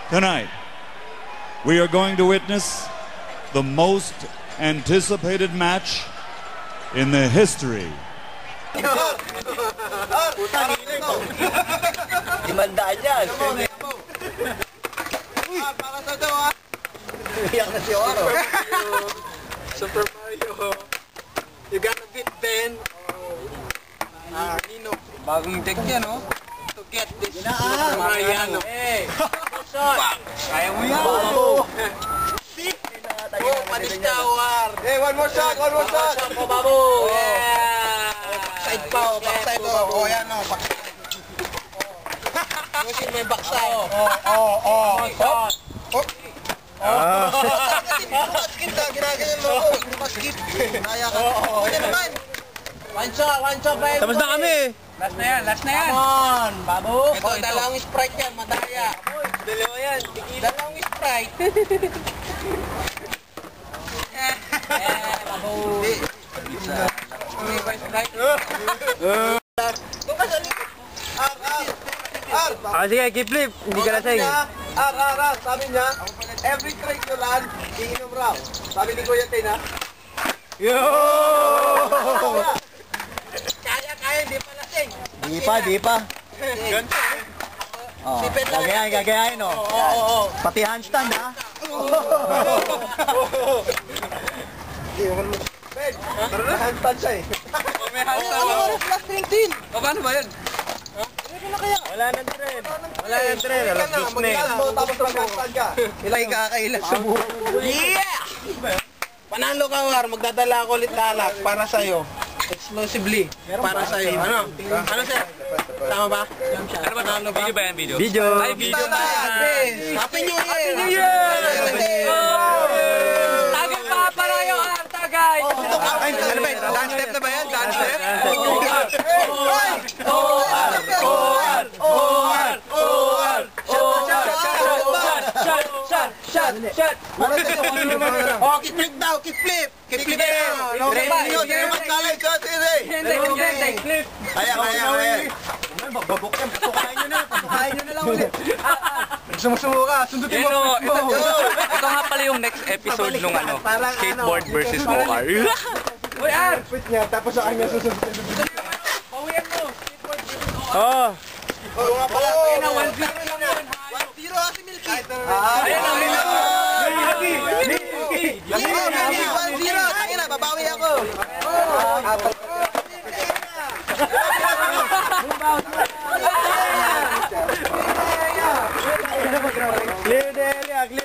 Tonight, we are going to witness the most anticipated match in the history. Dimandaan yan. Para sa ito ha. Iyak na si Oro. Super Mario. You gotta beat Ben. Nino. Bagong deck yan, no? To get this Super Mario. Hey! Kaya mo yan. Oh, panis ka, War. Hey, one more shot, one more shot. Oh, babo. Yeah. Backside pa, oh, backside po. Oh, yan, oh. Yusin mo yung backside. Oh. Basket na, ginaganyan mo ako. Basket. Naya ka. Ano naman? One shot, babe. Tapos na kami. Last na yan. Come on, babo. Ito, dalawang Sprite yan, madaya. Dalawa yan. Dalawang Sprite. Babo. Hindi ba Sprite? Doon ka sa likod. Sige, keep flip. Hindi ka lasing. Sabi niya, every try nyo lang, iinom raw. Sabi ni Kuya Tin, ha? Yo! Kaya, hindi pa lasing. Di pa. Oh, gagayain, oh. Oo. Pati handstand, ha? Ben, handstand siya eh. May handstand. Ano, plus 13. Paano ba yan? Wala nang tren. Alas dos na eh. Tapos mag-handstand ka. Ilay kakailan sa buhay. Yeah! Panalo ka, War. Magdadala ako ulit lalak para sa'yo. Exclusively. Para sa'yo. Ano? Ano, sir? Tama ba? Ano ba? Panalo ba? Video ba yan? Video. Ay, video ba? Happy New Year! Happy New Year! Tagay pa para yung tagay! Ano ba yun? Dance step na ba yan? Dance step? Shot! Oh, kick-flip daw! Kick-flip! Kick-flip daw! Hindi naman kalay sa atin eh! Hindi! Flip! Kaya! Babok yan! Pasukain nyo na lang ulit! Sumusumo ka! Sundutin mo! Ito nga pala yung next episode nung skateboard versus OR. Uy, Ar! Pit niya, tapos sa kanya susunod. Pawiyan mo! Skateboard versus OR! Oo nga pala! 1-0 lang yun! 1-0 kasi Milky! Ayan ang Milky! 1-0! Tangina, babawi ako! Clear the area. Clear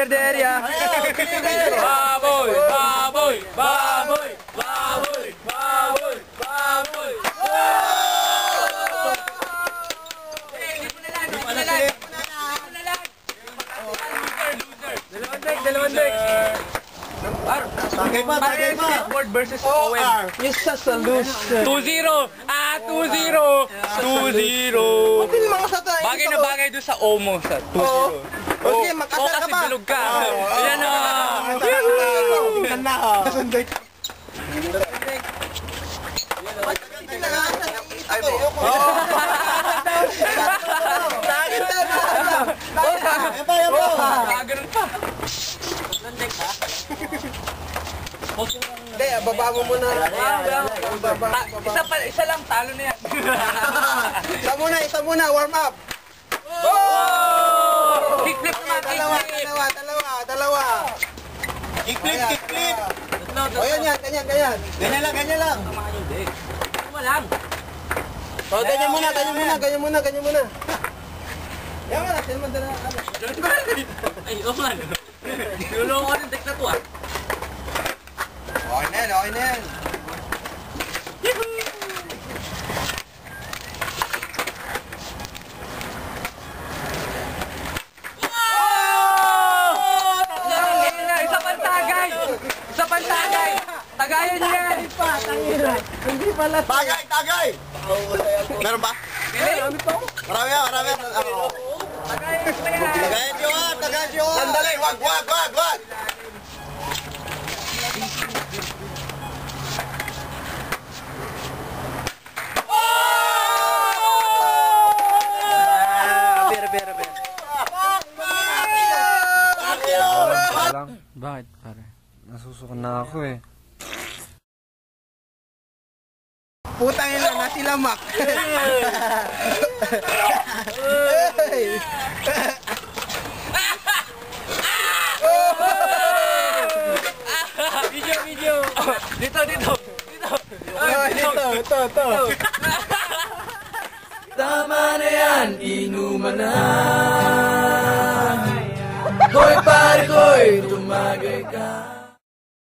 the area. Baboy! Dalawang leg. Tagay pa. Skateboard versus OR. Yes, sa solution. 2-0! 2-0! Bagay na bagay doon sa Omo sa 2-0. Okay, magkasal ka kasi ba? bilog ka. Ayan o. Ganda ka. Ganun pa. Hindi, baba mo muna. Isa lang, talo na yan. Isa muna, warm up. Kickflip naman, kickflip. Dalawa. Kickflip. O yan. Ganyan lang. Tama lang. O, ganyan muna. Yan nga, sino mandala. Ay, oo nga. Niloloko ko ng deck na to ah. Okay na yan. Isa pang tagay! Tagayan niyo yan! Hindi pala. Tagay! Meron ba? Marami. Tagayan nyo. Sandali, wag. Bakit, pare? Nasusukan na ako eh. Putang ina, nasilamak. Video. Dito. Ito. Tama na yan, inuman na. Hoy pare ko'y tumagay ka.